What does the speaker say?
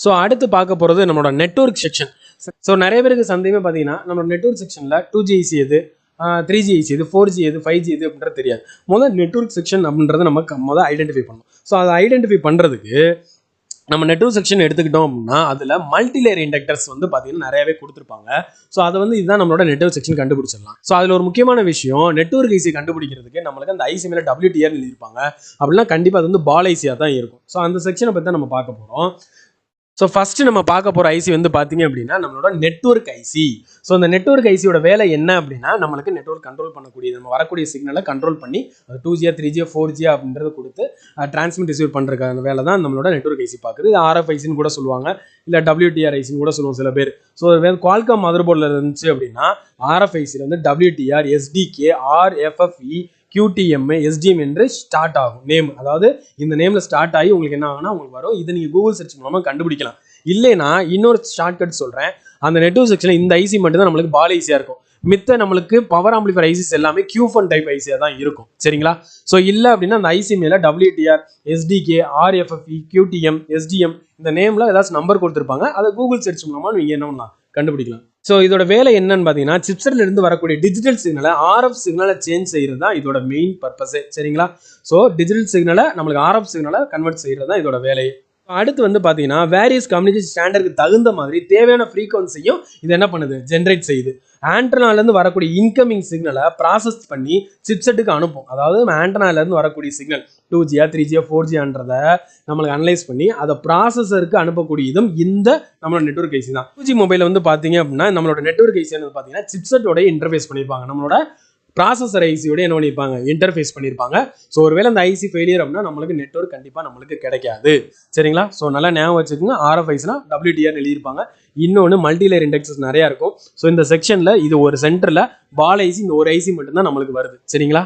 So அடுத்து பார்க்க போகிறது நம்மளோட நெட்வொர்க் செக்ஷன். ஸோ நிறைய பேருக்கு சந்தேகமே பார்த்தீங்கன்னா நம்மளோட நெட்வொர்க் செக்ஷனில் 2G ஐசி எது, 3G ஐசி எது, 4G எது, 5G எது அப்படின்றது தெரியாது. முதல் நெட்வொர்க் செக்ஷன் அப்படின்றத நம்ம முதல் ஐடென்டிஃபை பண்ணணும். ஸோ அதை ஐடென்டிஃபை பண்ணுறதுக்கு நம்ம நெட்வொர்க் செக்ஷன் எடுத்துக்கிட்டோம் அப்படின்னா அதில் மல்டிலேயர் இண்டக்டர்ஸ் வந்து பார்த்தீங்கன்னா நிறையவே கொடுத்துருப்பாங்க. ஸோ அதை வந்து இதுதான் நம்மளோட நெட்வொர்க் செக்ஷன் கண்டுபிடிச்சிடலாம். ஸோ அதில் ஒரு முக்கியமான விஷயம், நெட்வொர்க் ஐசி கண்டுபிடிக்கிறதுக்கு நம்மளுக்கு அந்த ஐசி மேலே WTR எழுதியிருப்பாங்க. அப்படின்னா கண்டிப்பாக அது வந்து பால் ஐசியாக தான் இருக்கும். ஸோ அந்த செக்ஷனை பற்றி தான் நம்ம பார்க்க போகிறோம். ஸோ ஃபர்ஸ்ட் நம்ம பார்க்க போகிற ஐசி வந்து பார்த்தீங்க அப்படின்னா நம்மளோட நெட்வொர்க் ஐசி. ஸோ அந்த நெட்வொர்க் ஐசியோட வேலை என்ன அப்படின்னா நம்மளுக்கு நெட்வொர்க் கண்ட்ரோல் பண்ணக்கூடிய, நம்ம வரக்கூடிய சிக்னலை கண்ட்ரோல் பண்ணி அது 2G 3G 4G அப்படின்றத கொடுத்து டிரான்ஸ்மிட் ரிசீவ் பண்ணுறதுக்கான வேலை தான் நம்மளோட நெட்வொர்க் ஐசி பார்க்குது. இது RF ஐசின்னு கூட சொல்லுவாங்க, இல்லை WTR ஐசின்னு கூட சொல்லுவோம் சில பேர். ஸோ குவால்காம் மதர் போர்டில் இருந்துச்சு அப்படின்னா RF ஐசியில் வந்து WTR, SDK, RFFE, QTM, SDM என்று ஸ்டார்ட் ஆகும் நேம். அதாவது இந்த நேமில் ஸ்டார்ட் ஆகி உங்களுக்கு என்ன ஆகும்னா உங்களுக்கு வரும். இதை நீங்கள் கூகுள் சர்ச் மூலமாக கண்டுபிடிக்கலாம். இல்லைன்னா இன்னொரு ஷார்ட்கட் சொல்கிறேன். அந்த நெட்வொர்க் செக்ஷனில் இந்த ஐசி மட்டும் தான் நம்மளுக்கு பால் ஐசியாக இருக்கும். மித்த நம்மளுக்கு பவர் ஆம்பிளிஃபையர் ஐசிஸ் எல்லாமே Q1 டைப் ஐசியாக தான் இருக்கும். சரிங்களா? ஸோ இல்லை அப்படின்னா அந்த ஐசி மேலே WTR, SDK, RFFE, QTM, SDM இந்த நேமில் ஏதாச்சும் நம்பர் கொடுத்துருப்பாங்க. அதை கூகுள் சர்ச் மூலமாக நீங்கள் என்ன பண்ணலாம், கண்டுபிடிக்கலாம். ஸோ இதோட வேலை என்னன்னு பார்த்தீங்கன்னா சிப்செட்ல இருந்து வரக்கூடிய டிஜிட்டல் சிக்னலை RF சிக்னலை சேஞ்ச் செய்யறது தான் இதோட மெயின் பர்பஸே. சரிங்களா? ஸோ டிஜிட்டல் சிக்னலை நம்மளுக்கு RF சிக்னலை கன்வெர்ட் செய்யறது தான் இதோட வேலையே. அடுத்து வந்து பார்த்தீங்கன்னா வேரியஸ் கம்யூனிகேஷன் ஸ்டாண்டர்டுக்கு தகுந்த மாதிரி தேவையான ஃப்ரீக்வன்சியும் இது என்ன பண்ணுது, ஜென்ரேட் செய்யுது. ஆண்டனாலேருந்து வரக்கூடிய இன்கமிங் சிக்னலை ப்ராசஸ் பண்ணி சிப்செட்டுக்கு அனுப்பும். அதாவது ஆண்டனாலேருந்து வரக்கூடிய சிக்னல் 2G 3G 4Gன்றதை நம்மளுக்கு அனலைஸ் பண்ணி அதை ப்ராசஸருக்கு அனுப்பக்கூடியதும் இந்த நம்மளோட நெட்வொர்க் ஐசி தான். 2G மொபைலில் வந்து பார்த்தீங்க அப்படின்னா நம்மளோட நெட்வொர்க் ஐசி வந்து பார்த்தீங்கன்னா சிப்செட்டோட இன்டர்ஃபேஸ் பண்ணியிருப்பாங்க. நம்மளோட ப்ராசஸர் ஐசியோட என்ன பண்ணியிருப்பாங்க, இன்டர்ஃபேஸ் பண்ணியிருப்பாங்க. ஸோ ஒருவேளை அந்த ஐசி ஃபெயிலியர் அப்படின்னா நம்மளுக்கு நெட்வொர்க் கண்டிப்பாக நம்மளுக்கு கிடைக்காது. சரிங்களா? ஸோ நல்லா ஞாபகம் வச்சுக்கோங்க. RF ஐசினா WTR எழுதியிருப்பாங்க. இன்னொன்று மல்டிலேயர் இண்டெக்ஸஸ் நிறையா இருக்கும். ஸோ இந்த செக்ஷனில் இது ஒரு சென்டரில் பால் ஐசி, இந்த ஒரு ஐசி மட்டும்தான் நம்மளுக்கு வருது. சரிங்களா?